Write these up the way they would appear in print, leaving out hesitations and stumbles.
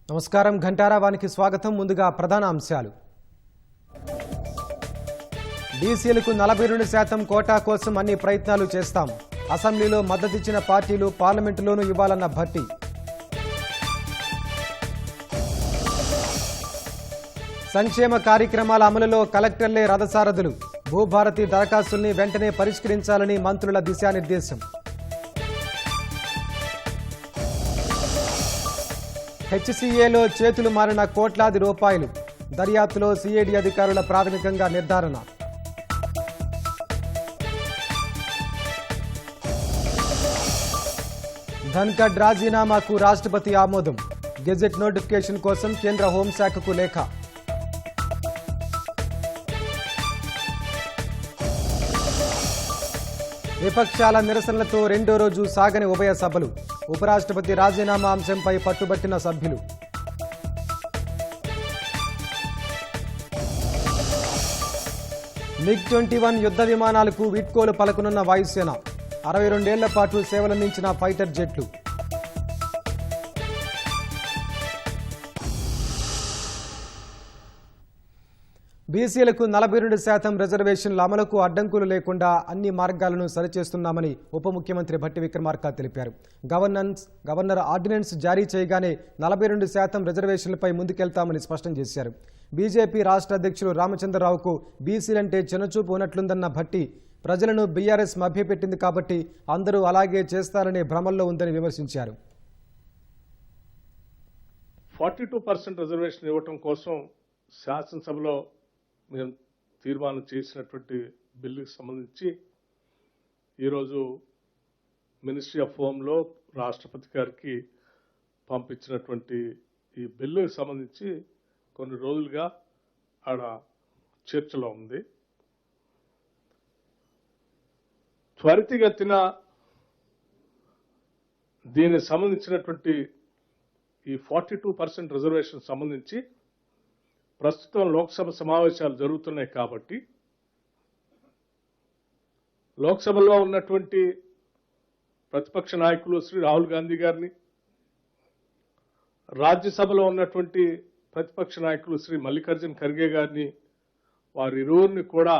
నమస్కారం ఘంటారావానికి స్వాగతం. ముందుగా ప్రధాన అంశాలు. బీసీలకు 42% కోటా కోసం అన్ని ప్రయత్నాలు చేస్తాం. అసెంబ్లీలో మద్దతిచ్చిన పార్టీలు పార్లమెంటులోనూ ఇవ్వాలన్న భట్టి. సంక్షేమ కార్యక్రమాల అమలులో కలెక్టర్లే రథసారథులు. భూభారతి దరఖాస్తుల్ని వెంటనే పరిష్కరించాలని మంత్రుల దిశానిర్దేశం. హెచ్సీఏలో చేతులు మారిన కోట్లాది రూపాయలు. దర్యాప్తులో సిఐడి అధికారుల ప్రాథమికంగా నిర్ధారణ. ధన్ఖడ్ రాజీనామాకు రాష్ట్రపతి ఆమోదం. గెజెట్ నోటిఫికేషన్ కోసం కేంద్ర హోంశాఖకు లేఖ. విపక్షాల నిరసనలతో రెండో రోజు సాగని ఉభయ సభలు. ఉపరాష్ట్రపతి రాజీనామా అంశంపై పట్టుబట్టిన సభ్యులు. MiG-21 యుద్ధ విమానాలకు వీడ్కోలు పలకనున్న వాయుసేన. 62 ఏళ్ల పాటు సేవలందించిన ఫైటర్ జెట్లు. బీసీలకు 42% రిజర్వేషన్ల అమలుకు అడ్డంకులు లేకుండా అన్ని మార్గాలను సరిచేస్తున్నామని ఉప ముఖ్యమంత్రి భట్టి విక్రమార్క తెలిపారు. గవర్నర్ ఆర్డినెన్స్ జారీ చేయగానే 42% రిజర్వేషన్లపై ముందుకెళ్తామని స్పష్టం చేశారు. బీజేపీ రాష్ట్ర అధ్యక్షులు రామచంద్రరావుకు బీసీలంటే చిన్నచూపు ఉన్నట్లుందన్న భట్టి, ప్రజలను బీఆర్ఎస్ మభ్యపెట్టింది కాబట్టి అందరూ అలాగే చేస్తారనే భ్రమల్లో ఉందని విమర్శించారు. 42% రిజర్వేషన్ ఇవ్వటం కోసం శాసనసభలో మేము తీర్మానం చేసినటువంటి బిల్లుకి సంబంధించి ఈరోజు మినిస్ట్రీ ఆఫ్ హోంలో రాష్ట్రపతి గారికి పంపించినటువంటి ఈ బిల్లుకి సంబంధించి కొన్ని రోజులుగా ఆడ చర్చలో ఉంది. త్వరితగతిన దీనికి సంబంధించినటువంటి ఈ 42% రిజర్వేషన్ సంబంధించి ప్రస్తుతం లోక్సభ సమావేశాలు జరుగుతున్నాయి కాబట్టి లోక్సభలో ఉన్నటువంటి ప్రతిపక్ష నాయకులు శ్రీ రాహుల్ గాంధీ గారిని, రాజ్యసభలో ఉన్నటువంటి ప్రతిపక్ష నాయకులు శ్రీ మల్లికార్జున్ ఖర్గే గారిని, వారిరువురిని కూడా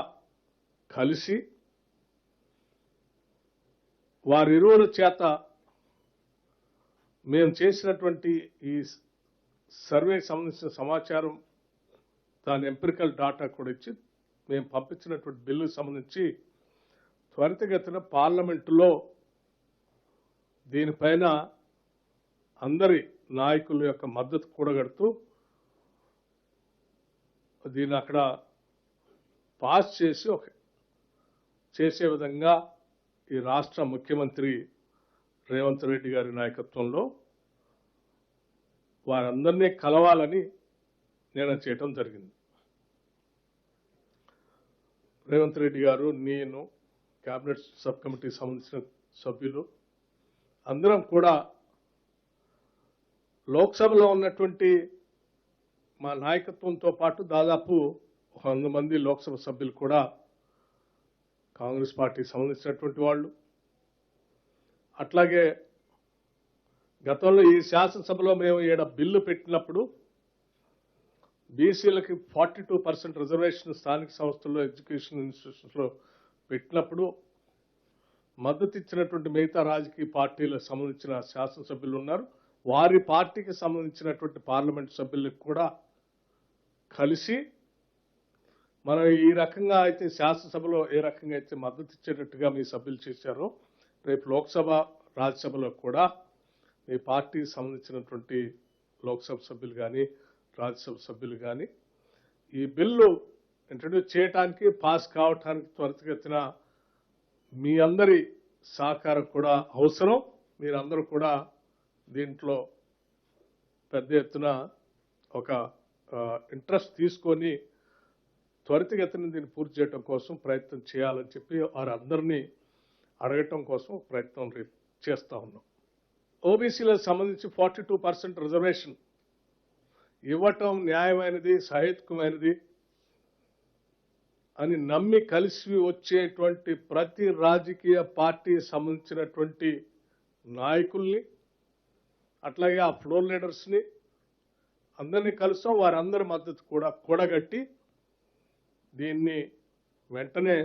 కలిసి వారిరువురి చేత మేము చేసినటువంటి ఈ సర్వేకి సంబంధించిన సమాచారం, దాని ఎంపిరికల్ డాటా కూడా ఇచ్చి మేము పంపించినటువంటి బిల్లుకు సంబంధించి త్వరితగతిన పార్లమెంటులో దీనిపైన అందరి నాయకుల యొక్క మద్దతు కూడగడుతూ దీన్ని అక్కడ పాస్ చేసే విధంగా ఈ రాష్ట్ర ముఖ్యమంత్రి రేవంత్ రెడ్డి గారి నాయకత్వంలో వారందరినీ కలవాలని నిర్ణయం చేయటం జరిగింది. రేవంత్ రెడ్డి గారు, నేను, కేబినెట్ సబ్ కమిటీకి సంబంధించిన సభ్యులు అందరం కూడా లోక్సభలో ఉన్నటువంటి మా నాయకత్వంతో పాటు దాదాపు 100 మంది లోక్సభ సభ్యులు కూడా కాంగ్రెస్ పార్టీకి సంబంధించినటువంటి వాళ్ళు. అట్లాగే గతంలో ఈ శాసనసభలో మేము ఈడ బిల్లు పెట్టినప్పుడు బీసీలకి 42% రిజర్వేషన్ స్థానిక సంస్థల్లో, ఎడ్యుకేషన్ ఇన్స్టిట్యూషన్స్లో పెట్టినప్పుడు మద్దతు ఇచ్చినటువంటి మిగతా రాజకీయ పార్టీలకు సంబంధించిన శాసనసభ్యులు ఉన్నారు. వారి పార్టీకి సంబంధించినటువంటి పార్లమెంట్ సభ్యులకు కూడా కలిసి మనం ఈ రకంగా అయితే శాసనసభలో ఏ రకంగా అయితే మద్దతు ఇచ్చేటట్టుగా మీ సభ్యులు చేశారో రేపు లోక్సభ, రాజ్యసభలో కూడా మీ పార్టీకి సంబంధించినటువంటి లోక్సభ సభ్యులు కానీ, రాజ్యసభ సభ్యులు కానీ ఈ బిల్లు ఇంట్రడ్యూస్ చేయడానికి, పాస్ కావటానికి త్వరితగతిన మీ అందరి సహకారం కూడా అవసరం. మీరందరూ కూడా దీంట్లో పెద్ద ఎత్తున ఒక ఇంట్రెస్ట్ తీసుకొని త్వరితగతిన దీన్ని పూర్తి చేయడం కోసం ప్రయత్నం చేయాలని చెప్పి వారందరినీ అడగటం కోసం ప్రయత్నం చేస్తూ ఉన్నాం. ఓబీసీలకు సంబంధించి 42% రిజర్వేషన్ ఇవ్వటం న్యాయమైనది, సహేతుకమైనది అని నమ్మి కలిసి వచ్చేటువంటి ప్రతి రాజకీయ పార్టీ సంబంధించినటువంటి నాయకుల్ని, అట్లాగే ఆ ఫ్లోర్ లీడర్స్ని అందరినీ కలుస్తాం. వారందరి మద్దతు కూడా కూడగట్టి దీన్ని వెంటనే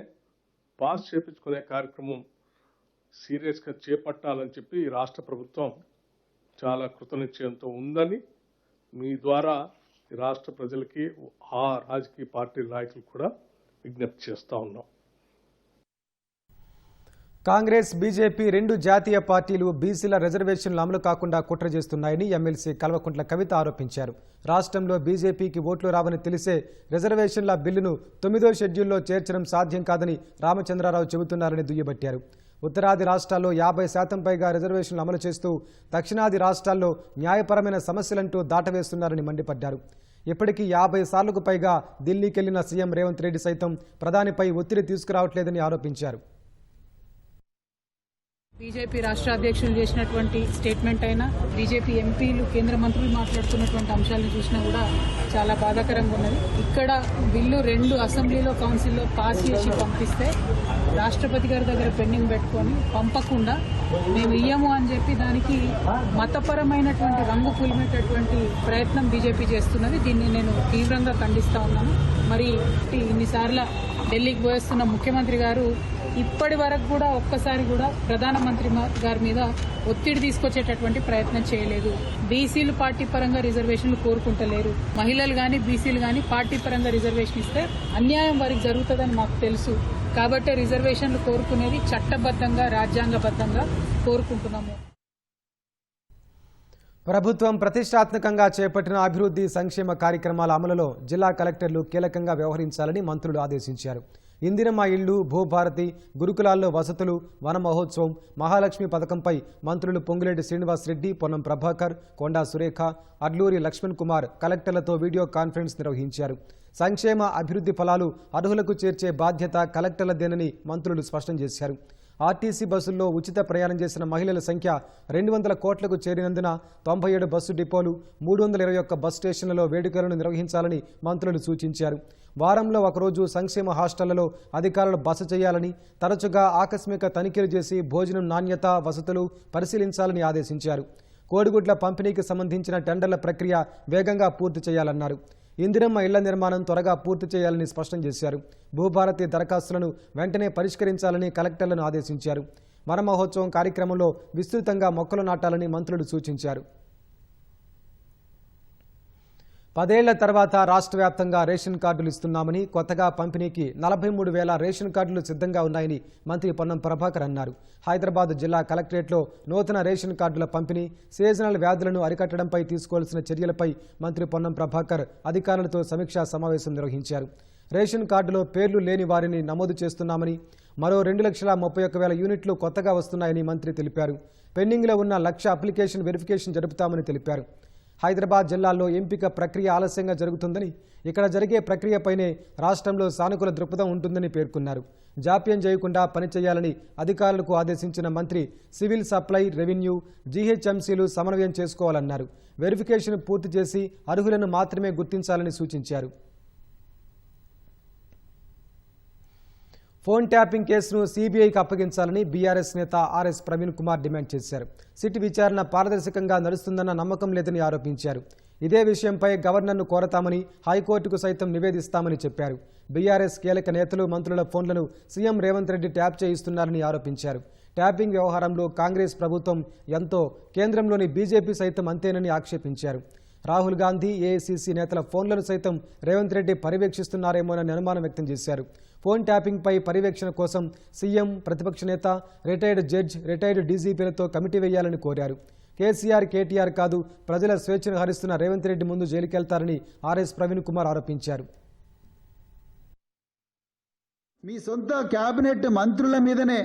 పాస్ చేపించుకునే కార్యక్రమం సీరియస్గా చేపట్టాలని చెప్పి ఈ రాష్ట్ర ప్రభుత్వం చాలా కృతనిశ్చయంతో ఉందని మీ ద్వారా ఈ రాష్ట్ర ప్రజలకి ఆ రాజకీయ పార్టీ నాయకులు కూడా విజ్ఞప్తి చేస్తా ఉన్నాం. కాంగ్రెస్, బీజేపీ రెండు జాతీయ పార్టీలు బీసీల రిజర్వేషన్లు అమలు కాకుండా కుట్ర చేస్తున్నాయని ఎమ్మెల్సీ కల్వకుంట్ల కవిత ఆరోపించారు. రాష్ట్రంలో బీజేపీకి ఓట్లు రావని తెలిసే రిజర్వేషన్ల బిల్లును 9వ షెడ్యూల్లో చేర్చడం సాధ్యం కాదని రామచంద్రారావు చెబుతున్నారని దుయ్యబట్టారు. ఉత్తరాది రాష్ట్రాల్లో 50% పైగా రిజర్వేషన్లు అమలు చేస్తూ దక్షిణాది రాష్ట్రాల్లో న్యాయపరమైన సమస్యలంటూ దాటవేస్తున్నారని మండిపడ్డారు. ఇప్పటికీ 50 సార్లకు పైగా ఢిల్లీకెళ్లిన సీఎం రేవంత్ రెడ్డి సైతం ప్రధానిపై ఒత్తిడి తీసుకురావట్లేదని ఆరోపించారు. బీజేపీ రాష్ట్ర అధ్యక్షులు చేసినటువంటి స్టేట్మెంట్ అయినా, బీజేపీ ఎంపీలు, కేంద్ర మంత్రులు మాట్లాడుతున్నటువంటి అంశాలను చూసినా కూడా చాలా బాధాకరంగా ఉన్నది. ఇక్కడ బిల్లు 2 అసెంబ్లీలో, కౌన్సిల్లో పాస్ చేసి పంపిస్తే రాష్ట్రపతి గారి దగ్గర పెండింగ్ పెట్టుకొని పంపకుండా మేము ఇయ్యము అని చెప్పి దానికి మతపరమైనటువంటి రంగు పులిమేటటువంటి ప్రయత్నం బీజేపీ చేస్తున్నది. దీన్ని నేను తీవ్రంగా ఖండిస్తా ఉన్నాను. మరి ఇన్నిసార్లు ఢిల్లీకి పోయేస్తున్న ముఖ్యమంత్రి గారు ఇప్పటి వరకు కూడా ఒక్కసారి కూడా ప్రధానమంత్రి గారి మీద ఒత్తిడి తీసుకొచ్చేటటువంటి ప్రయత్నం చేయలేదు. బీసీలు పార్టీ పరంగా రిజర్వేషన్లు కోరుకుంటలేరు. మహిళలు కానీ బీసీలు కానీ పార్టీ పరంగా రిజర్వేషన్ ఇస్తే అన్యాయం వారికి జరుగుతుందని మాకు తెలుసు. కాబట్టి రిజర్వేషన్లు కోరుకునేది చట్టబద్ధంగా, రాజ్యాంగబద్ధంగా కోరుకుంటున్నాము. ప్రభుత్వం ప్రతిష్టాత్మకంగా చేపట్టిన అభివృద్ధి సంక్షేమ కార్యక్రమాల అమలులో జిల్లా కలెక్టర్లు కీలకంగా వ్యవహరించాలని మంత్రులు ఆదేశించారు. ఇందిరమ్మ ఇళ్లు, భూభారతి, గురుకులాల్లో వసతులు, వన మహోత్సవం, మహాలక్ష్మి పథకంపై మంత్రులు పొంగులేటి శ్రీనివాసరెడ్డి, పొన్నం ప్రభాకర్, కొండా సురేఖ, అడ్లూరి లక్ష్మణ్ కుమార్ కలెక్టర్లతో వీడియో కాన్ఫరెన్స్ నిర్వహించారు. సంక్షేమ అభివృద్ధి ఫలాలు అర్హులకు చేర్చే బాధ్యత కలెక్టర్లదేనని మంత్రులు స్పష్టం చేశారు. ఆర్టీసీ బస్సుల్లో ఉచిత ప్రయాణం చేసిన మహిళల సంఖ్య 200 కోట్లకు చేరినందున 97 బస్సు డిపోలు, 321 బస్ స్టేషన్లలో వేడుకలను నిర్వహించాలని మంత్రులు సూచించారు. వారంలో ఒకరోజు సంక్షేమ హాస్టళ్లలో అధికారులు బస చేయాలని, తరచుగా ఆకస్మిక తనిఖీలు చేసి భోజనం నాణ్యత, వసతులు పరిశీలించాలని ఆదేశించారు. కోడిగుడ్ల పంపిణీకి సంబంధించిన టెండర్ల ప్రక్రియ వేగంగా పూర్తి చేయాలన్నారు. ఇందిరమ్మ ఇళ్ల నిర్మాణం త్వరగా పూర్తి చేయాలని స్పష్టం చేశారు. భూభారతి దరఖాస్తులను వెంటనే పరిష్కరించాలని కలెక్టర్లను ఆదేశించారు. వన మహోత్సవం కార్యక్రమంలో విస్తృతంగా మొక్కలు నాటాలని మంత్రులు సూచించారు. 10 ఏళ్ల తర్వాత రాష్ట్ర వ్యాప్తంగా రేషన్ కార్డులు ఇస్తున్నామని, కొత్తగా పంపిణీకి 43,000 రేషన్ కార్డులు సిద్ధంగా ఉన్నాయని మంత్రి పొన్నం ప్రభాకర్ అన్నారు. హైదరాబాద్ జిల్లా కలెక్టరేట్లో నూతన రేషన్ కార్డుల పంపిణీ, సీజనల్ వ్యాధులను అరికట్టడంపై తీసుకోవాల్సిన చర్యలపై మంత్రి పొన్నం ప్రభాకర్ అధికారులతో సమీక్షా సమావేశం నిర్వహించారు. రేషన్ కార్డులో పేర్లు లేని వారిని నమోదు చేస్తున్నామని, మరో 2,31,000 యూనిట్లు కొత్తగా వస్తున్నాయని మంత్రి తెలిపారు. పెండింగ్లో ఉన్న 1,00,000 అప్లికేషన్ వెరిఫికేషన్ జరుపుతామని తెలిపారు. హైదరాబాద్ జిల్లాలో ఎంపిక ప్రక్రియ ఆలస్యంగా జరుగుతుందని, ఇక్కడ జరిగే ప్రక్రియపైనే రాష్ట్రంలో సానుకూల దృక్పథం ఉంటుందని పేర్కొన్నారు. జాప్యం చేయకుండా పనిచేయాలని అధికారులకు ఆదేశించిన మంత్రి సివిల్ సప్లై, రెవెన్యూ, జీహెచ్ఎంసీలు సమన్వయం చేసుకోవాలన్నారు. వెరిఫికేషన్ పూర్తి చేసి అర్హులను మాత్రమే గుర్తించాలని సూచించారు. ఫోన్ ట్యాపింగ్ కేసును సీబీఐకి అప్పగించాలని బీఆర్ఎస్ నేత ఆర్ఎస్ ప్రవీణ్ కుమార్ డిమాండ్ చేశారు. సిట్ విచారణ పారదర్శకంగా నడుస్తుందన్న నమ్మకం లేదని ఆరోపించారు. ఇదే విషయంపై గవర్నర్ను కోరతామని, హైకోర్టుకు సైతం నివేదిస్తామని చెప్పారు. బీఆర్ఎస్ కీలక నేతలు, మంత్రుల ఫోన్లను సీఎం రేవంత్ రెడ్డి ట్యాప్ చేయిస్తున్నారని ఆరోపించారు. ట్యాపింగ్ వ్యవహారంలో కాంగ్రెస్ ప్రభుత్వం ఎంతో, కేంద్రంలోని బీజేపీ సైతం అంతేనని ఆక్షేపించారు. రాహుల్ గాంధీ, ఏఐసీసీ నేతల ఫోన్లను సైతం రేవంత్ రెడ్డి పర్యవేక్షిస్తున్నారేమోనని అనుమానం వ్యక్తం చేశారు. ఫోన్ ట్యాపింగ్పై పర్యవేక్షణ కోసం సీఎం, ప్రతిపక్ష నేత, రిటైర్డ్ జడ్జ్, రిటైర్డ్ డీజీపీలతో కమిటీ వేయాలని కోరారు. కేసీఆర్, కేటీఆర్ కాదు, ప్రజల స్వేచ్ఛను హరిస్తున్న రేవంత్ రెడ్డి ముందు జైలుకెళ్తారని ఆర్ఎస్ ప్రవీణ్ కుమార్ ఆరోపించారు. మీ సొంత కేబినెట్ మంత్రుల మీదనే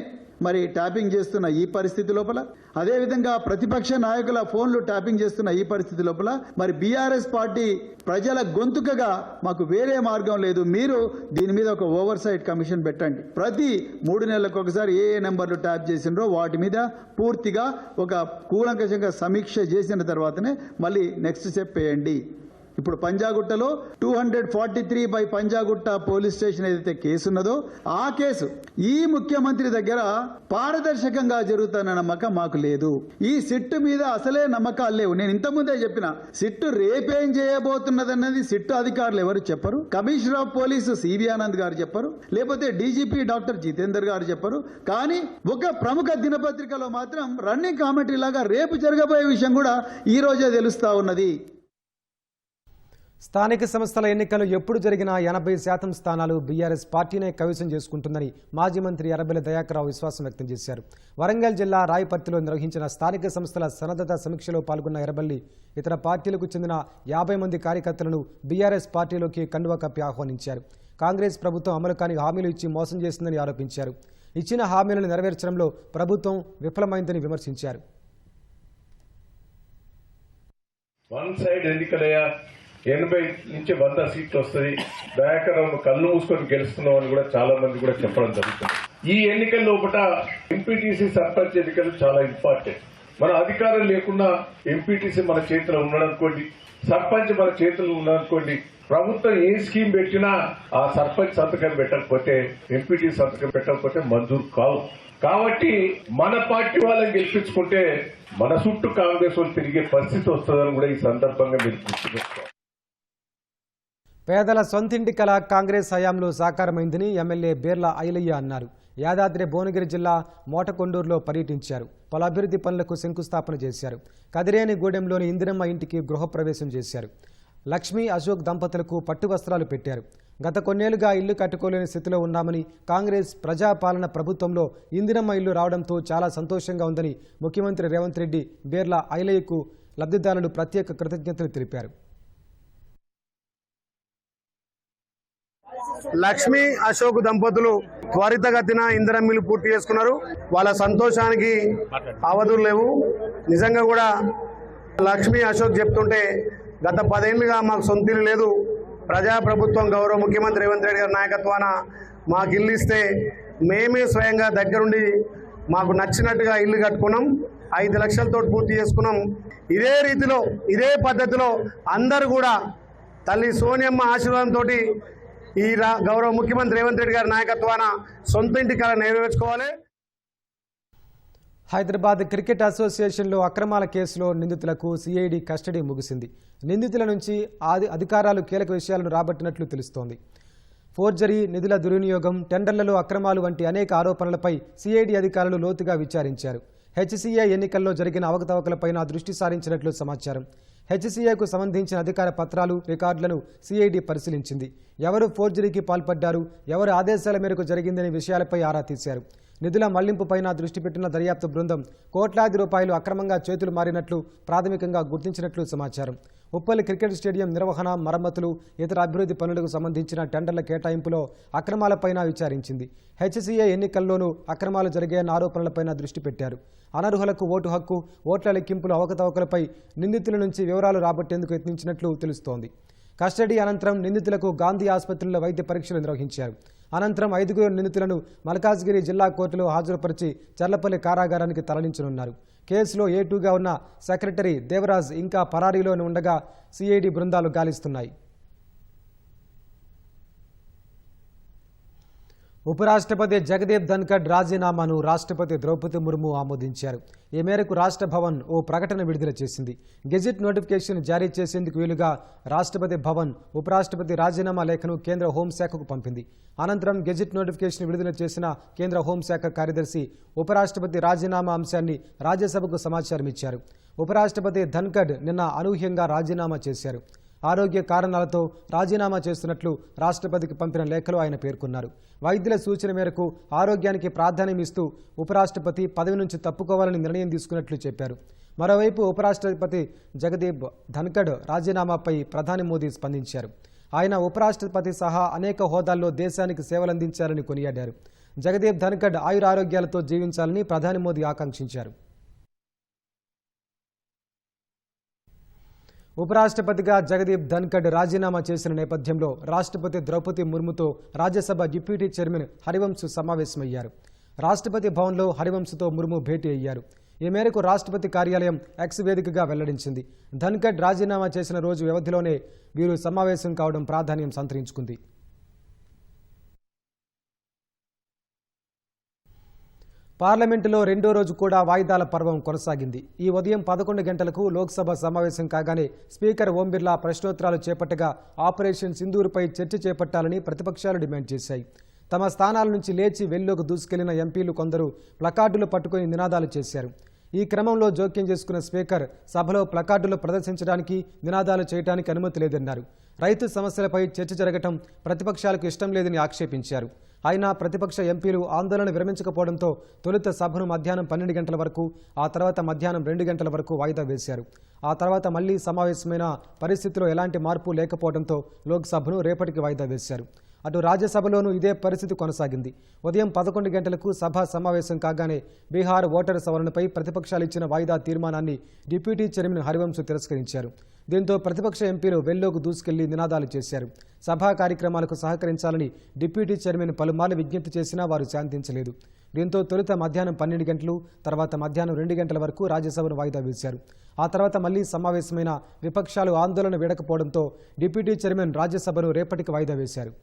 మరి ట్యాపింగ్ చేస్తున్న ఈ పరిస్థితి లోపల, అదేవిధంగా ప్రతిపక్ష నాయకుల ఫోన్లు ట్యాపింగ్ చేస్తున్న ఈ పరిస్థితి లోపల మరి బీఆర్ఎస్ పార్టీ ప్రజల గొంతుకగా మాకు వేరే మార్గం లేదు. మీరు దీని మీద ఒక ఓవర్ సైట్ కమిషన్ పెట్టండి. ప్రతి 3 నెలలకు ఒకసారి ఏ నెంబర్లు ట్యాప్ చేసినరో వాటి మీద పూర్తిగా ఒక కూలంకషంగా సమీక్ష చేసిన తర్వాతనే మళ్ళీ నెక్స్ట్ స్టెప్ వేయండి. ఇప్పుడు పంజాగుట్టలో 243 బై పంజాగుట్ట పోలీస్ స్టేషన్ ఏదైతే కేసు ఉన్నదో ఆ కేసు ఈ ముఖ్యమంత్రి దగ్గర పారదర్శకంగా జరుగుతున్న నమ్మకం మాకు లేదు. ఈ సిట్టు మీద అసలే నమ్మకాలు లేవు. నేను ఇంతకుముందే చెప్పిన సిట్టు రేపేం చేయబోతున్నదన్నది సిట్టు అధికారులు ఎవరు చెప్పరు. Commissioner of police CV Anand గారు చెప్పరు, లేకపోతే డీజీపీ డాక్టర్ జితేందర్ గారు చెప్పరు. కానీ ఒక ప్రముఖ దినపత్రికలో మాత్రం రన్నింగ్ కామెంటరీ లాగా రేపు జరగబోయే విషయం కూడా ఈ రోజే తెలుస్తా ఉన్నది. స్థానిక సంస్థల ఎన్నికలు ఎప్పుడు జరిగినా 80% స్థానాలు బీఆర్ఎస్ పార్టీనే కైవసం చేసుకుంటుందని మాజీ మంత్రి ఎర్రబెల్లి దయాకర్రావు విశ్వాసం వ్యక్తం చేశారు. వరంగల్ జిల్లా రాయపర్తిలో నిర్వహించిన స్థానిక సంస్థల సన్నద్ధత సమీక్షలో పాల్గొన్న ఎర్రబెల్లి ఇతర పార్టీలకు చెందిన 50 మంది కార్యకర్తలను బీఆర్ఎస్ పార్టీలోకి కండువా కప్పి ఆహ్వానించారు. కాంగ్రెస్ ప్రభుత్వం అమలు కాని హామీలు ఇచ్చి మోసం చేసిందని ఆరోపించారు. ఇచ్చిన హామీలను నెరవేర్చడంలో ప్రభుత్వం విఫలమైందని విమర్శించారు. వన్ సైడ్ ఎన్నికలయ్యా 80 నుంచి 100 సీట్లు వస్తుంది, దయాకర్రావు కళ్ళు మూసుకొని గెలుస్తున్నాం అని కూడా చాలా మంది కూడా చెప్పడం జరుగుతుంది. ఈ ఎన్నికల లోపల ఎంపీటీసీ సర్పంచ్ ఎన్నికలు చాలా ఇంపార్టెంట్. మన అధికారం లేకుండా ఎంపీటీసీ మన చేతిలో ఉన్నాడనుకోండి, సర్పంచ్ మన చేతిలో ఉన్నాడనుకోండి, ప్రభుత్వం ఏ స్కీమ్ పెట్టినా ఆ సర్పంచ్ సంతకం పెట్టకపోతే, ఎంపీటీ సంతకం పెట్టకపోతే మంజూరు కావు. కాబట్టి మన పార్టీ వాళ్ళని గెలిపించుకుంటే మన చుట్టూ కాంగ్రెస్ వాళ్ళు తిరిగే పరిస్థితి వస్తుందని కూడా ఈ సందర్భంగా మీరు గుర్తుపెట్టుకోవాలి. పేదల సొంతింటి కళ కాంగ్రెస్ హయాంలో సాకారమైందని ఎమ్మెల్యే బేర్ల ఐలయ్య అన్నారు. యాదాద్రి భువనగిరి జిల్లా మోటకొండూరులో పర్యటించారు. పలు అభివృద్ధి పనులకు శంకుస్థాపన చేశారు. కదిరేనిగూడెంలోని ఇందిరమ్మ ఇంటికి గృహప్రవేశం చేశారు. లక్ష్మీ అశోక్ దంపతులకు పట్టు వస్త్రాలు పెట్టారు. గత కొన్నేళ్లుగా ఇల్లు కట్టుకోలేని స్థితిలో ఉన్నామని, కాంగ్రెస్ ప్రజాపాలన ప్రభుత్వంలో ఇందిరమ్మ ఇల్లు రావడంతో చాలా సంతోషంగా ఉందని ముఖ్యమంత్రి రేవంత్ రెడ్డి బేర్ల ఐలయ్యకు లబ్ధిదారులు ప్రత్యేక కృతజ్ఞతలు తెలిపారు. లక్ష్మీ అశోక్ దంపతులు త్వరితగతిన ఇందిరమ్మ ఇల్లు పూర్తి చేసుకున్నారు. వాళ్ళ సంతోషానికి అవధులు లేవు. నిజంగా కూడా లక్ష్మీ అశోక్ చెప్తుంటే గత 10 ఏళ్లుగా మాకు సొంత ఇల్లు లేదు, ప్రజాప్రభుత్వం గౌరవ ముఖ్యమంత్రి రేవంత్ రెడ్డి గారి నాయకత్వాన మాకు ఇల్లు ఇస్తే మేమే స్వయంగా దగ్గరుండి మాకు నచ్చినట్టుగా ఇల్లు కట్టుకున్నాం. 5 లక్షలతో పూర్తి చేసుకున్నాం. ఇదే రీతిలో ఇదే పద్ధతిలో అందరూ కూడా తల్లి సోనియమ్మ ఆశీర్వాదంతో ఈ గౌరవ ముఖ్యమంత్రి రేవంత్ రెడ్డి గారి నాయకత్వాన సొంత ఇంటి కళ నెరవేర్చుకోవాలి. హైదరాబాద్ క్రికెట్ అసోసియేషన్లో అక్రమాల కేసులో నిందితులకు సిఐడి కస్టడీ ముగిసింది. నిందితుల నుంచి అధికారాలు కీలక విషయాలను రాబట్టినట్లు తెలుస్తోంది. ఫోర్జరీ, నిధుల దుర్వినియోగం, టెండర్లలో అక్రమాలు వంటి అనేక ఆరోపణలపై సిఐడి అధికారులు లోతుగా విచారించారు. హెచ్సిఏ ఎన్నికల్లో జరిగిన అవకతవకలపైన దృష్టి సారించినట్లు సమాచారం. హెచ్సిఏకు సంబంధించిన అధికార పత్రాలు, రికార్డులను సిఐడి పరిశీలించింది. ఎవరు ఫోర్జరీకి పాల్పడ్డారు, ఎవరు ఆదేశాల మేరకు జరిగిందనే విషయాలపై ఆరా తీశారు. నిధుల మళ్లింపుపైన దృష్టి పెట్టిన దర్యాప్తు బృందం కోట్లాది రూపాయలు అక్రమంగా చేతులు మారినట్లు ప్రాథమికంగా గుర్తించినట్లు సమాచారం. ఉప్పల్ క్రికెట్ స్టేడియం నిర్వహణ, మరమ్మతులు, ఇతర అభివృద్ధి పనులకు సంబంధించిన టెండర్ల కేటాయింపులో అక్రమాలపైన విచారించింది. హెచ్సిఏ ఎన్నికల్లోనూ అక్రమాలు జరిగాయన్న ఆరోపణలపైన దృష్టి పెట్టారు. అనర్హులకు ఓటు హక్కు, ఓట్ల లెక్కింపులు అవకతవకలపై నిందితుల నుంచి వివరాలు రాబట్టేందుకు యత్నించినట్లు తెలుస్తోంది. కస్టడీ అనంతరం నిందితులకు గాంధీ ఆసుపత్రిలో వైద్య పరీక్షలు నిర్వహించారు. అనంతరం 5 నిందితులను మల్కాజ్గిరి జిల్లా కోర్టులో హాజరుపరిచి చర్లపల్లి కారాగారానికి తరలించనున్నారు. కేసులో A2గా ఉన్న సెక్రటరీ దేవరాజ్ ఇంకా పరారీలోనే ఉండగా సిఐడి బృందాలు గాలిస్తున్నాయి. ఉపరాష్ట్రపతి జగదీప్ ధన్కడ్ రాజీనామాను రాష్ట్రపతి ద్రౌపది ముర్ము ఆమోదించారు. ఈ మేరకు రాష్ట్ర భవన్ ఓ ప్రకటన విడుదల చేసింది. గెజిట్ నోటిఫికేషన్ జారీ చేసేందుకు వీలుగా రాష్ట్రపతి భవన్ ఉపరాష్ట్రపతి రాజీనామా లేఖను కేంద్ర హోంశాఖకు పంపింది. అనంతరం గెజిట్ నోటిఫికేషన్ విడుదల చేసిన కేంద్ర హోంశాఖ కార్యదర్శి ఉపరాష్ట్రపతి రాజీనామా అంశాన్ని రాజ్యసభకు సమాచారం ఇచ్చారు. ఉపరాష్ట్రపతి ధన్కడ్ నిన్న అనూహ్యంగా రాజీనామా చేశారు. ఆరోగ్య కారణాలతో రాజీనామా చేస్తున్నట్లు రాష్ట్రపతికి పంపిన లేఖలో ఆయన పేర్కొన్నారు. వైద్యుల సూచన మేరకు ఆరోగ్యానికి ప్రాధాన్యం ఇస్తూ ఉపరాష్ట్రపతి పదవి నుంచి తప్పుకోవాలని నిర్ణయం తీసుకున్నట్లు చెప్పారు. మరోవైపు ఉపరాష్ట్రపతి జగదీప్ ధన్కడ్ రాజీనామాపై ప్రధాని మోదీ స్పందించారు. ఆయన ఉపరాష్ట్రపతి సహా అనేక హోదాల్లో దేశానికి సేవలందించారని కొనియాడారు. జగదీప్ ధన్కడ్ ఆయురారోగ్యాలతో జీవించాలని ప్రధాని మోదీ ఆకాంక్షించారు. ఉపరాష్ట్రపతిగా జగదీప్ ధన్కడ్ రాజీనామా చేసిన నేపథ్యంలో రాష్ట్రపతి ద్రౌపది ముర్ముతో రాజ్యసభ డిప్యూటీ చైర్మన్ హరివంశ్ సమావేశమయ్యారు. రాష్ట్రపతి భవన్లో హరివంశ్తో ముర్ము భేటీ అయ్యారు. ఈ మేరకు రాష్ట్రపతి కార్యాలయం ఎక్స్ వేదికగా వెల్లడించింది. ధన్ఖడ్ రాజీనామా చేసిన రోజు వ్యవధిలోనే వీరు సమావేశం కావడం ప్రాధాన్యం సంతరించుకుంది. పార్లమెంటులో రెండో రోజు కూడా వాయిదాల పర్వం కొనసాగింది. ఈ ఉదయం 11 గంటలకు లోక్సభ సమావేశం కాగానే స్పీకర్ ఓం బిర్లా ప్రశ్నోత్తరాలు చేపట్టగా ఆపరేషన్ సింధూర్పై చర్చ చేపట్టాలని ప్రతిపక్షాలు డిమాండ్ చేశాయి. తమ స్థానాల నుంచి లేచి వెల్లోకి దూసుకెళ్లిన ఎంపీలు కొందరు ప్లకార్డులు పట్టుకుని నినాదాలు చేశారు. ఈ క్రమంలో జోక్యం చేసుకున్న స్పీకర్ సభలో ప్లకార్డులు ప్రదర్శించడానికి, నినాదాలు చేయడానికి అనుమతి లేదన్నారు. రైతు సమస్యలపై చర్చ జరగటం ప్రతిపక్షాలకు ఇష్టం లేదని ఆక్షేపించారు. అయినా ప్రతిపక్ష ఎంపీలు ఆందోళన విరమించకపోవడంతో తొలుత సభను మధ్యాహ్నం 12 గంటల వరకు, ఆ తర్వాత మధ్యాహ్నం 2 గంటల వరకు వాయిదా వేశారు. ఆ తర్వాత మళ్లీ సమావేశమైన పరిస్థితిలో ఎలాంటి మార్పు లేకపోవడంతో లోక్సభను రేపటికి వాయిదా వేశారు. అటు రాజ్యసభలోనూ ఇదే పరిస్థితి కొనసాగింది. ఉదయం 11 గంటలకు సభ సమావేశం కాగానే బీహార్ ఓటరు సవరణపై ప్రతిపక్షాలు ఇచ్చిన వాయిదా తీర్మానాన్ని డిప్యూటీ చైర్మన్ హరివంశ్ తిరస్కరించారు. దీంతో ప్రతిపక్ష ఎంపీలు వెల్లోకి దూసుకెళ్లి నినాదాలు చేశారు. సభా కార్యక్రమాలకు సహకరించాలని డిప్యూటీ చైర్మన్ పలుమార్లు విజ్ఞప్తి చేసినా వారు శాంతించలేదు. దీంతో తొలుత మధ్యాహ్నం 12 గంటలు, తర్వాత మధ్యాహ్నం 2 గంటల వరకు రాజ్యసభను వాయిదా వేశారు. ఆ తర్వాత మళ్లీ సమావేశమైన విపక్షాలు ఆందోళన వీడకపోవడంతో డిప్యూటీ చైర్మన్ రాజ్యసభను రేపటికి వాయిదా వేశారు.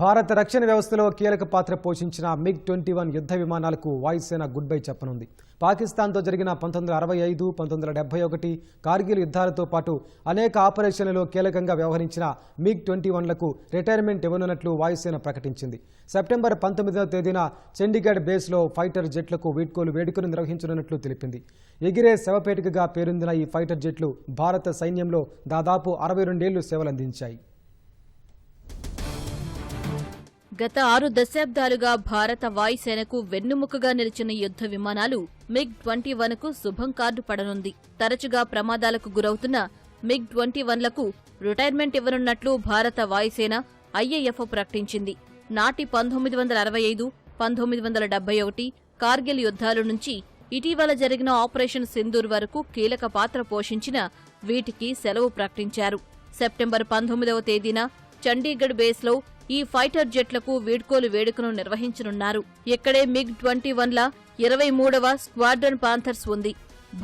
భారత రక్షణ వ్యవస్థలో కీలక పాత్ర పోషించిన MiG-21 యుద్ధ విమానాలకు వాయుసేన గుడ్ బై చెప్పనుంది. పాకిస్తాన్తో జరిగిన 1965, 1971 కార్గిల్ యుద్ధాలతో పాటు అనేక ఆపరేషన్లలో కీలకంగా వ్యవహరించిన MiG-21లకు రిటైర్మెంట్ ఇవ్వనున్నట్లు వాయుసేన ప్రకటించింది. సెప్టెంబర్ 19వ తేదీన చండీగఢ్ బేస్లో ఫైటర్ జెట్లకు వీడ్కోలు వేడుకను నిర్వహించనున్నట్లు తెలిపింది. ఎగిరే శవపేటికగా పేరొందిన ఈ ఫైటర్ జెట్లు భారత సైన్యంలో దాదాపు 62 ఏళ్లు సేవలందించాయి. గత 6 దశాబ్దాలుగా భారత వాయుసేనకు వెన్నుముకగా నిలిచిన యుద్ధ విమానాలు MiG-21కు శుభం కార్డు పడనుంది. తరచుగా ప్రమాదాలకు గురవుతున్న MiG-21లకు రిటైర్మెంట్ ఇవ్వనున్నట్లు భారత వాయుసేన IAF ప్రకటించింది. నాటి 1965, 1971 కార్గిల్ యుద్ధాల నుంచి ఇటీవల జరిగిన ఆపరేషన్ సింధూర్ వరకు కీలక పాత్ర పోషించిన వీటికి సెలవు ప్రకటించారు. సెప్టెంబర్ 19వ తేదీన చండీగఢ్ బేస్లో ఈ ఫైటర్ జెట్లకు వీడ్కోలు వేడుకను నిర్వహించనున్నారు. ఇక్కడే MiG-21ల 23వ స్క్వాడ్రన్ పాంథర్స్ ఉంది.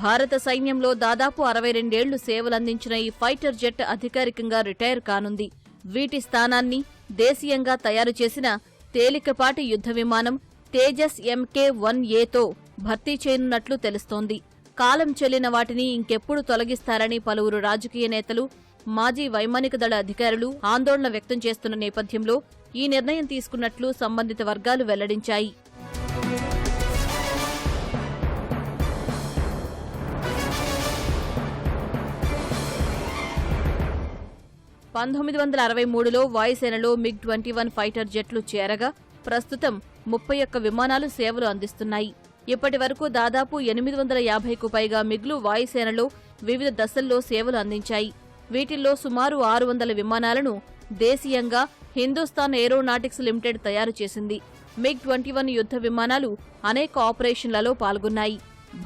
భారత సైన్యంలో దాదాపు 62 ఏళ్లు సేవలందించిన ఈ ఫైటర్ జెట్ అధికారికంగా రిటైర్ కానుంది. వీటి స్థానాన్ని దేశీయంగా తయారు చేసిన తేలికపాటి యుద్ధ విమానం తేజస్ MK-1Aతో భర్తీ చేయనున్నట్లు తెలుస్తోంది. కాలం చెల్లిన వాటిని ఇంకెప్పుడు తొలగిస్తారని పలువురు రాజకీయ నేతలు, మాజీ వైమానిక దళ అధికారులు ఆందోళన వ్యక్తం చేస్తున్న నేపథ్యంలో ఈ నిర్ణయం తీసుకున్నట్లు సంబంధిత వర్గాలు వెల్లడించాయి. – 1963లో వాయుసేనలో MiG-21 ఫైటర్ జెట్లు చేరగా ప్రస్తుతం 31 విమానాలు సేవలు అందిస్తున్నాయి. ఇప్పటి వరకు దాదాపు 850కు పైగా మిగ్లు వాయుసేనలో వివిధ దశల్లో సేవలు అందించాయి. వీటిల్లో సుమారు 600 విమానాలను దేశీయంగా హిందుస్థాన్ ఏరోనాటిక్స్ లిమిటెడ్ తయారు చేసింది. MiG-21 యుద్ధ విమానాలు అనేక ఆపరేషన్లలో పాల్గొన్నాయి.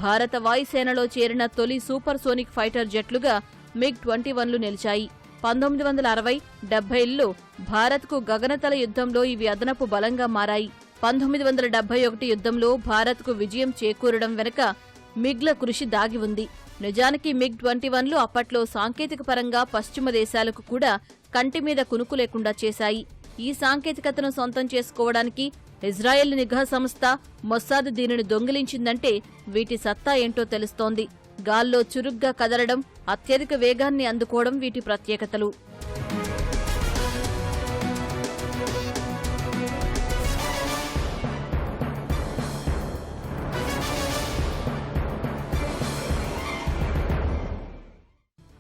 భారత వాయుసేనలో చేరిన తొలి సూపర్సోనిక్ ఫైటర్ జెట్లుగా MiG-21లు నిలిచాయి. 1960-70ల్లో భారత్కు గగనతల యుద్ధంలో ఇవి అదనపు బలంగా మారాయి. 1971 యుద్ధంలో భారత్కు విజయం చేకూరడం వెనుక మిగ్ల కృషి దాగి ఉంది. నిజానికి MiG-21లు అప్పట్లో సాంకేతిక పరంగా పశ్చిమ దేశాలకు కూడా కంటిమీద కునుకు లేకుండా చేశాయి. ఈ సాంకేతికతను సొంతం చేసుకోవడానికి ఇజ్రాయెల్ నిఘా సంస్థ మొస్సాద్ దీనిని దొంగిలించిందంటే వీటి సత్తా ఏంటో తెలుస్తోంది. గాల్లో చురుగ్గా కదలడం, అత్యధిక వేగాన్ని అందుకోవడం వీటి ప్రత్యేకతలు.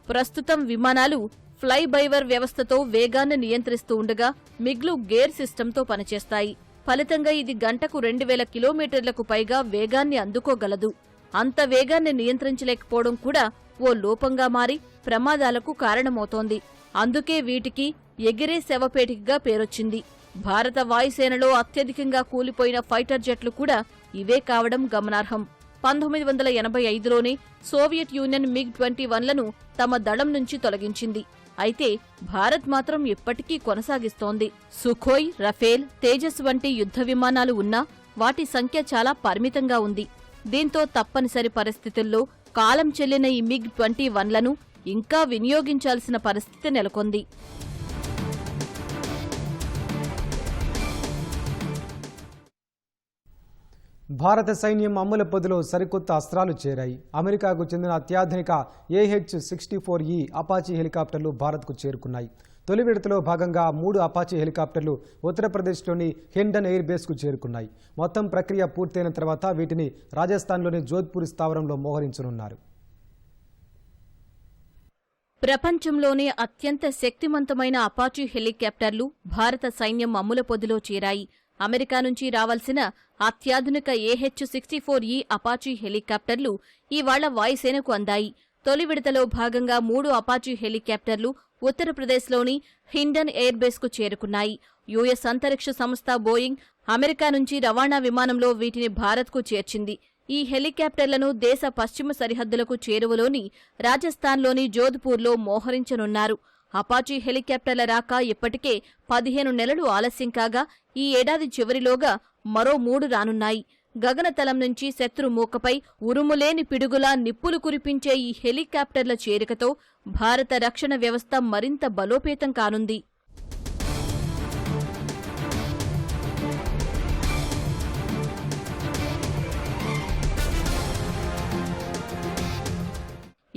ప్రస్తుతం విమానాలు ఫ్లై బైవర్ వ్యవస్థతో వేగాన్ని నియంత్రిస్తూ ఉండగా మిగ్లు గేర్ సిస్టంతో పనిచేస్తాయి. ఫలితంగా ఇది గంటకు 2000 కిలోమీటర్లకు పైగా వేగాన్ని అందుకోగలదు. అంత వేగాన్ని నియంత్రించలేకపోవడం కూడా ఓ లోపంగా మారి ప్రమాదాలకు కారణమవుతోంది. అందుకే వీటికి ఎగిరే శవపేటికగా పేరొచ్చింది. భారత వాయుసేనలో అత్యధికంగా కూలిపోయిన ఫైటర్ జెట్లు కూడా ఇవే కావడం గమనార్హం. 1985లోనే సోవియట్ యూనియన్ MiG-21లను తమ దళం నుంచి తొలగించింది. అయితే భారత్ మాత్రం ఇప్పటికీ కొనసాగిస్తోంది. సుఖోయ్, రఫేల్, తేజస్ వంటి యుద్ధ విమానాలు ఉన్నా వాటి సంఖ్య చాలా పరిమితంగా ఉంది. దీంతో తప్పనిసరి పరిస్థితుల్లో కాలం చెల్లిన ఈ MiG-21లను ఇంకా వినియోగించాల్సిన పరిస్థితి నెలకొంది. భారత సైన్యం అమ్ముల పొదిలో సరికొత్త అస్త్రాలు చేరాయి. అమెరికాకు చెందిన అత్యాధునిక AH-64E అపాచీ హెలికాప్టర్లు భారత్కు చేరుకున్నాయి. తొలి విడతలో భాగంగా 3 అపాచీ హెలికాప్టర్లు ఉత్తరప్రదేశ్లోని హిండన్ ఎయిర్ బేస్కు చేరుకున్నాయి. మొత్తం ప్రక్రియ పూర్తయిన తర్వాత వీటిని రాజస్థాన్లోని జోధ్పూర్ స్థావరంలో మోహరించనున్నారు. ప్రపంచంలోనే అత్యంత శక్తివంతమైన అపాచీ హెలికాప్టర్లు భారత సైన్యం అమ్ముల పొదిలో చేరాయి. అమెరికా నుంచి రావాల్సిన అత్యాధునిక AH-64E అపాచీ హెలికాప్టర్లు ఇవాళ వాయుసేనకు అందాయి. తొలి విడతలో భాగంగా 3 అపాచీ హెలికాప్టర్లు ఉత్తరప్రదేశ్లోని హిండన్ ఎయిర్ బేస్కు చేరుకున్నాయి. యుఎస్ అంతరిక్ష సంస్థ బోయింగ్ అమెరికా నుంచి రవాణా విమానంలో వీటిని భారత్కు చేర్చింది. ఈ హెలికాప్టర్లను దేశ పశ్చిమ సరిహద్దులకు చేరువలోని రాజస్థాన్లోని జోధ్పూర్లో మోహరించనున్నారు. అపాచీ హెలికాప్టర్ల రాక ఇప్పటికే 15 నెలలు ఆలస్యం కాగా ఈ ఏడాది చివరిలోగా మరో 3 రానున్నాయి. గగనతలం నుంచి శత్రు మూకపై ఉరుములేని పిడుగులా నిప్పులు కురిపించే ఈ హెలికాప్టర్ల చేరికతో భారత రక్షణ వ్యవస్థ మరింత బలోపేతం కానుంది.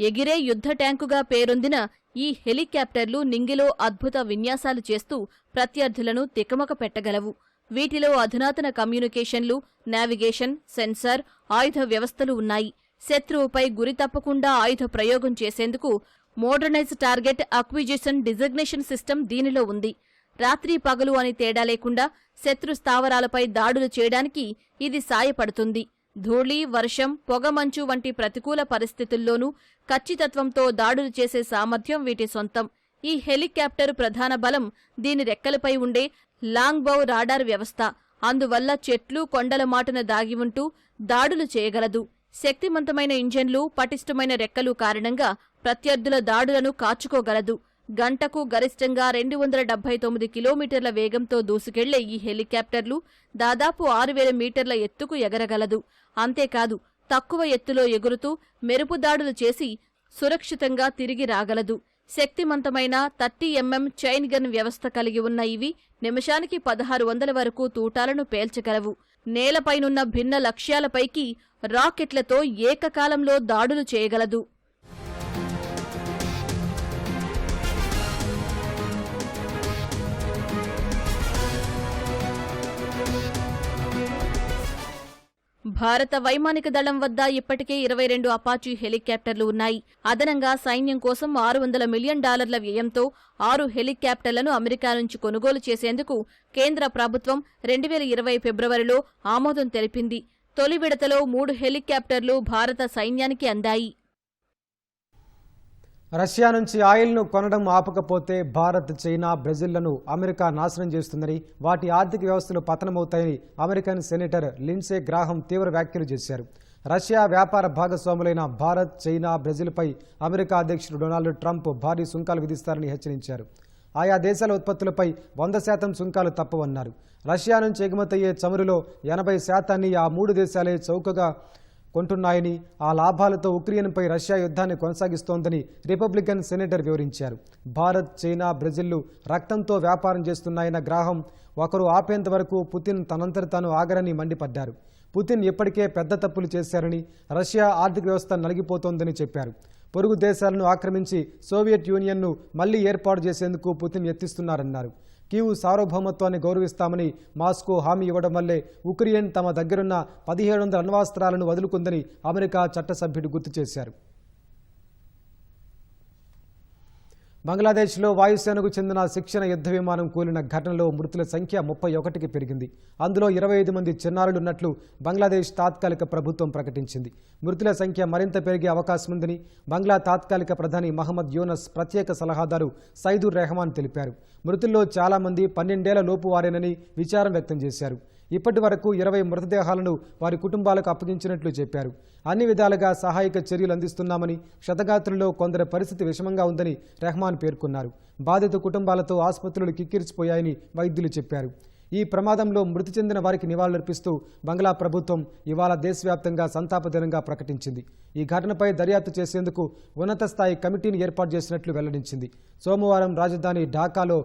ఎగిరే యుద్ధ ట్యాంకుగా పేరొందిన ఈ హెలికాప్టర్లు నింగిలో అద్భుత విన్యాసాలు చేస్తూ ప్రత్యర్థులను తికమక పెట్టగలవు. వీటిలో అధునాతన కమ్యూనికేషన్లు, నావిగేషన్, సెన్సార్, ఆయుధ వ్యవస్థలు ఉన్నాయి. శత్రువుపై గురి తప్పకుండా ఆయుధ ప్రయోగం చేసేందుకు modernised target acquisition designation system దీనిలో ఉంది. రాత్రి పగలు అని తేడా లేకుండా శత్రు స్థావరాలపై దాడులు చేయడానికి ఇది సాయపడుతుంది. ధూళి, వర్షం, పొగమంచు వంటి ప్రతికూల పరిస్థితుల్లోనూ ఖచ్చితత్వంతో దాడులు చేసే సామర్థ్యం వీటి సొంతం. ఈ హెలికాప్టర్ ప్రధాన బలం దీని రెక్కలపై ఉండే లాంగ్ బౌ రాడార్ వ్యవస్థ. అందువల్ల చెట్లు, కొండల మాటున దాగి ఉంటూ దాడులు చేయగలదు. శక్తివంతమైన ఇంజన్లు, పటిష్టమైన రెక్కలు కారణంగా ప్రత్యర్థుల దాడులను కాచుకోగలదు. గంటకు గరిష్టంగా 279 కిలోమీటర్ల వేగంతో దూసుకెళ్లే ఈ హెలికాప్టర్లు దాదాపు 6000 మీటర్ల ఎత్తుకు ఎగరగలదు. అంతేకాదు తక్కువ ఎత్తులో ఎగురుతూ మెరుపు దాడులు చేసి సురక్షితంగా తిరిగి రాగలదు. శక్తివంతమైన 30mm చైన్ గన్ వ్యవస్థ కలిగి ఉన్న ఇవి నిమిషానికి 1600 వరకు తూటాలను పేల్చగలవు. నేలపైనున్న భిన్న లక్ష్యాలపైకి రాకెట్లతో ఏకకాలంలో దాడులు చేయగలదు. భారత వైమానిక దళం వద్ద ఇప్పటికే 22 అపాచీ హెలికాప్టర్లు ఉన్నాయి. అదనంగా సైన్యం కోసం $600 మిలియన్ వ్యయంతో 6 హెలికాప్టర్లను అమెరికా నుంచి కొనుగోలు చేసేందుకు కేంద్ర ప్రభుత్వం 2020 ఫిబ్రవరిలో ఆమోదం తెలిపింది. తొలి విడతలో 3 హెలికాప్టర్లు భారత సైన్యానికి అందాయి. రష్యా నుంచి ఆయిల్ను కొనడం ఆపకపోతే భారత్, చైనా, బ్రెజిల్లను అమెరికా నాశనం చేస్తుందని, వాటి ఆర్థిక వ్యవస్థలు పతనమవుతాయని అమెరికన్ సెనేటర్ లిండ్సే గ్రాహం తీవ్ర వ్యాఖ్యలు చేశారు. రష్యా వ్యాపార భాగస్వాములైన భారత్, చైనా, బ్రెజిల్పై అమెరికా అధ్యక్షుడు డొనాల్డ్ ట్రంప్ భారీ సుంకాలు విధిస్తారని హెచ్చరించారు. ఆయా దేశాల ఉత్పత్తులపై 100% సుంకాలు తప్పవన్నారు. రష్యా నుంచి ఎగుమతయ్యే చమురులో 80% ఆ 3 దేశాలే చౌకగా కొంటున్నాయని, ఆ లాభాలతో ఉక్రెయిన్పై రష్యా యుద్ధాన్ని కొనసాగిస్తోందని రిపబ్లికన్ సెనేటర్ వివరించారు. భారత్, చైనా, బ్రెజిల్లు రక్తంతో వ్యాపారం చేస్తున్నాయన్న గ్రాహం ఒకరు ఆపేంత వరకు పుతిన్ తనంతట తాను ఆగరని మండిపడ్డారు. పుతిన్ ఇప్పటికే పెద్ద తప్పులు చేశారని, రష్యా ఆర్థిక వ్యవస్థ నలిగిపోతోందని చెప్పారు. పొరుగు దేశాలను ఆక్రమించి సోవియట్ యూనియన్ను మళ్లీ ఏర్పాటు చేసేందుకు పుతిన్ యత్నిస్తున్నారన్నారు. కీవ్ సార్వభౌమత్వాన్ని గౌరవిస్తామని మాస్కో హామీ ఇవ్వడం వల్లే ఉక్రెయిన్ తమ దగ్గరున్న 1700 అణ్వాస్త్రాలను వదులుకుందని అమెరికా చట్టసభ్యుడు గుర్తు చేశారు. బంగ్లాదేశ్లో వాయుసేనకు చెందిన శిక్షణ యుద్ధ విమానం కూలిన ఘటనలో మృతుల సంఖ్య 31కి పెరిగింది. అందులో 25 మంది చిన్నారులున్నట్లు బంగ్లాదేశ్ తాత్కాలిక ప్రభుత్వం ప్రకటించింది. మృతుల సంఖ్య మరింత పెరిగే అవకాశముందని బంగ్లా తాత్కాలిక ప్రధాని మహమ్మద్ యూనస్ ప్రత్యేక సలహాదారు సైదుర్ రెహమాన్ తెలిపారు. మృతుల్లో చాలా మంది 12 ఏళ్ల లోపు వారేనని విచారం వ్యక్తం చేశారు. ఇప్పటి వరకు 20 మృతదేహాలను వారి కుటుంబాలకు అప్పగించినట్లు చెప్పారు. అన్ని విధాలుగా సహాయక చర్యలు అందిస్తున్నామని, క్షతగాత్రుల్లో కొందరి పరిస్థితి విషమంగా ఉందని రెహమాన్ పేర్కొన్నారు. బాధిత కుటుంబాలతో ఆసుపత్రులు కిక్కిరిసిపోయాయని వైద్యులు చెప్పారు. ఈ ప్రమాదంలో మృతి చెందిన వారికి నివాళులర్పిస్తూ బంగ్లా ప్రభుత్వం ఇవాళ దేశవ్యాప్తంగా సంతాప దినంగా ప్రకటించింది. ఈ ఘటనపై దర్యాప్తు చేసేందుకు ఉన్నత స్థాయి కమిటీని ఏర్పాటు చేసినట్లు వెల్లడించింది. సోమవారం రాజధాని ఢాకాలో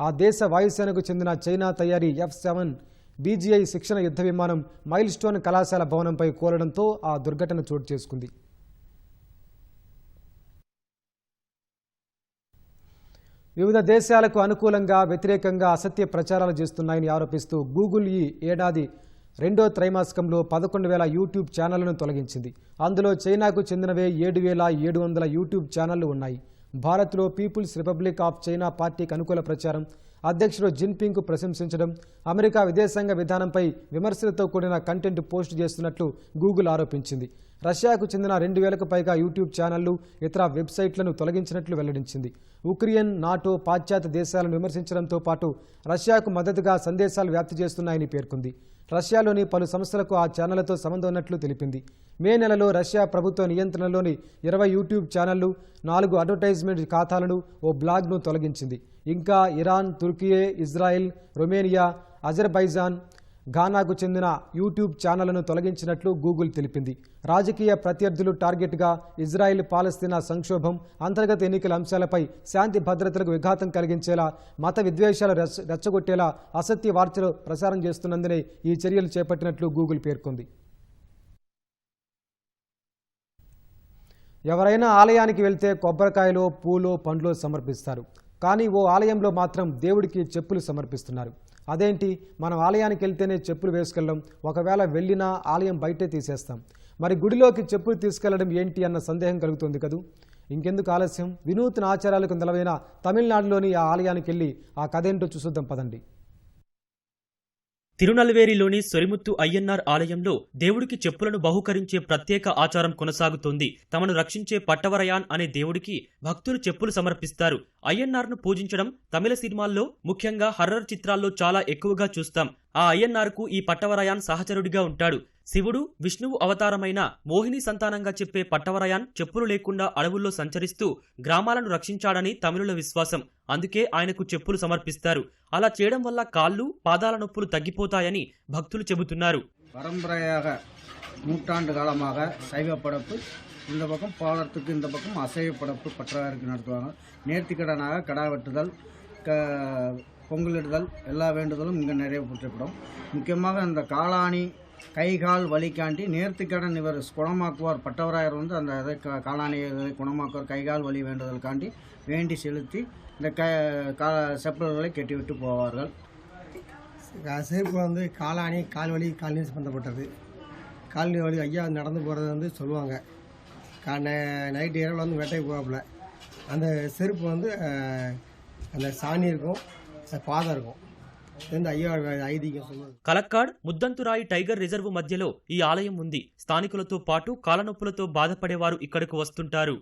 ఆ దేశ వాయుసేనకు చెందిన చైనా తయారీ F-7 BGI శిక్షణ యుద్ధ విమానం మైల్ స్టోన్ కళాశాల భవనంపై కూలడంతో ఆ దుర్ఘటన చోటు చేసుకుంది. వివిధ దేశాలకు అనుకూలంగా వ్యతిరేకంగా అసత్య ప్రచారాలు చేస్తున్నాయని ఆరోపిస్తూ గూగుల్ ఈ ఏడాది రెండో త్రైమాసికంలో 11,000 యూట్యూబ్ ఛానళ్లను తొలగించింది. అందులో చైనాకు చెందినవే 7,700 యూట్యూబ్ ఛానళ్లు ఉన్నాయి. భారత్లో పీపుల్స్ రిపబ్లిక్ ఆఫ్ చైనా పార్టీకి అనుకూల ప్రచారం, అధ్యక్షుడు జిన్పింగ్కు ప్రశంసించడం, అమెరికా విదేశాంగ విధానంపై విమర్శలతో కూడిన కంటెంట్ పోస్ట్ చేస్తున్నట్లు గూగుల్ ఆరోపించింది. రష్యాకు చెందిన 2,000కు పైగా యూట్యూబ్ ఛానళ్లు, ఇతర వెబ్సైట్లను తొలగించినట్లు వెల్లడించింది. ఉక్రెయిన్, నాటో, పాశ్చాత్య దేశాలను విమర్శించడంతో పాటు రష్యాకు మద్దతుగా సందేశాలు వ్యాప్తి చేస్తున్నాయని పేర్కొంది. రష్యాలోని పలు సంస్థలకు ఆ ఛానళ్లతో సంబంధం ఉన్నట్లు తెలిపింది. మే నెలలో రష్యా ప్రభుత్వ నియంత్రణలోని 20 యూట్యూబ్ ఛానళ్లు, 4 అడ్వర్టైజ్మెంట్ ఖాతాలను, ఓ బ్లాగ్ను తొలగించింది. ఇంకా Iran, Turkiye, Israel, Romania, Azerbaijan, ఘానాకు చెందిన యూట్యూబ్ ఛానళ్లను తొలగించినట్లు గూగుల్ తెలిపింది. రాజకీయ ప్రత్యర్థులు టార్గెట్గా ఇజ్రాయెల్ పాలస్తీనా సంక్షోభం, అంతర్గత ఎన్నికల అంశాలపై శాంతి భద్రతలకు విఘాతం కలిగించేలా, మత విద్వేషాలు రెచ్చగొట్టేలా అసత్య వార్తలు ప్రసారం చేస్తున్నందునే ఈ చర్యలు చేపట్టినట్లు గూగుల్ పేర్కొంది. ఎవరైనా ఆలయానికి వెళ్తే కొబ్బరికాయలో, పూలో, పండ్లో సమర్పిస్తారు. కానీ ఓ ఆలయంలో మాత్రం దేవుడికి చెప్పులు సమర్పిస్తున్నారు. అదేంటి? మనం ఆలయానికి వెళ్తేనే చెప్పులు వేసుకెళ్ళం, ఒకవేళ వెళ్ళినా ఆలయం బయటే తీసేస్తాం. మరి గుడిలోకి చెప్పులు తీసుకెళ్లడం ఏంటి అన్న సందేహం కలుగుతుంది కదూ. ఇంకెందుకు ఆలస్యం? వినూత్న ఆచారాలకు నిలవైన తమిళనాడులోని ఆ ఆలయానికి వెళ్ళి ఆ కథేంటో చూసుద్దాం పదండి. తిరునల్వేలిలోని సొరిముత్తు అయ్యన్నార్ ఆలయంలో దేవుడికి చెప్పులను బహుకరించే ప్రత్యేక ఆచారం కొనసాగుతోంది. తమను రక్షించే పట్టవరయాన్ అనే దేవుడికి భక్తులు చెప్పులు సమర్పిస్తారు. అయ్యన్నార్ను పూజించడం తమిళ సినిమాల్లో, ముఖ్యంగా హర్రర్ చిత్రాల్లో చాలా ఎక్కువగా చూస్తాం. ఆ అయ్యన్నార్కు ఈ పట్టవరయాన్ సహచరుడిగా ఉంటాడు. శివుడు, విష్ణువు అవతారమైన మోహిని సంతానంగా చెప్పే పట్టవరయాన్ చెప్పులు లేకుండా అడవుల్లో సంచరిస్తూ గ్రామాలను రక్షించాడని తమిళుల విశ్వాసం. అందుకే ఆయనకు చెప్పులు సమర్పిస్తారు. అలా చేయడం వల్ల కాళ్ళు, పాదాల నొప్పులు తగ్గిపోతాయని భక్తులు చెబుతున్నారు. பரம்பரையாக நூற்றாண்டு காலமாக சைவ படைப்பு இந்த பக்கம் பாலத்துக்கு இந்த பக்கம் அசைவ படைப்பு பற்றவருக்கு நடத்துவாங்க. நேர்த்திக்கடனாக கடா வெட்டுதல், பொங்கலிடுதல் எல்லா வேண்டுதலும் இங்கே நிறைவேற்றப்படும். முக்கியமாக இந்த காளானி கைகால் வலிக்காண்டி நேர்த்திக்கடன் இவர் குணமாக்குவார். பட்டவராயர் வந்து அந்த இதை காளானி குணமாக்குவார். கைகால் வலி வேண்டுதலுக்காண்டி வேண்டி செலுத்தி இந்த செப்பல்களை கட்டிவிட்டு போவார்கள். செருப்பு வந்து காலாணி, கால்வலி, கால்நீர் சம்மந்தப்பட்டது. கால்நீர் வலி ஐயா நடந்து போகிறது வந்து சொல்லுவாங்க. நைட்டு இரவில் வந்து வேட்டைக்கு போவாப்புல. அந்த செருப்பு வந்து அந்த சாணி இருக்கும், பாதம் இருக்கும். కలక్కాడ్, ముద్దంతురాయి టైగర్ రిజర్వ్ మధ్యలో ఈ ఆలయం ఉంది. స్థానికులతో పాటు కాలనొప్పులతో బాధపడేవారు ఇక్కడకు వస్తుంటారు.